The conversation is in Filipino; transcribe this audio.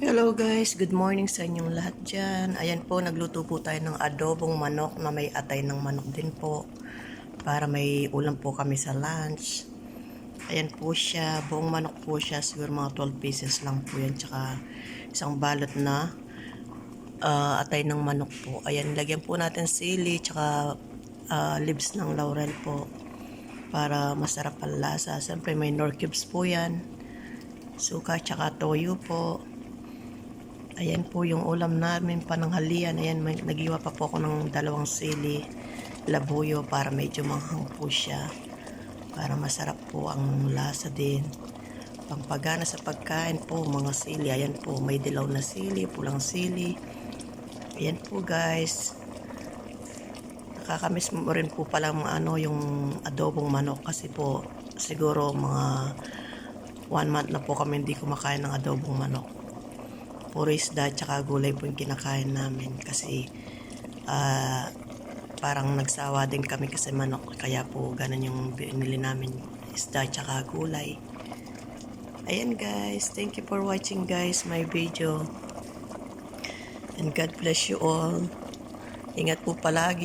Hello guys, good morning sa inyong lahat dyan. Ayan po, nagluto po tayo ng adobong manok na may atay ng manok din po. Para may ulam po kami sa lunch. Ayan po siya, buong manok po siya, siguro mga 12 pieces lang po yan. Tsaka isang balot na atay ng manok po. Ayan, lagyan po natin sili, tsaka leaves ng laurel po. Para masarap ang lasa. Siyempre may nor cubes po yan. Suka, tsaka toyo po. Ayan po yung ulam namin pananghalian. Ayan, nagiwa pa po ako ng 2 sili, labuyo para medyo manghang po siya. Para masarap po ang lasa din. Pampagana sa pagkain po, mga sili. Ayan po, may dilaw na sili, pulang sili. Ayan po guys. Nakakamiss mo rin po palang yung adobong manok kasi po siguro mga 1 month na po kami hindi kumakain ng adobong manok. Puro isda tsaka gulay po yung kinakain namin kasi parang nagsawa din kami kasi manok, kaya po ganun yung binili namin, isda tsaka gulay. Ayan guys, thank you for watching guys my video, and God bless you all. Ingat po palagi.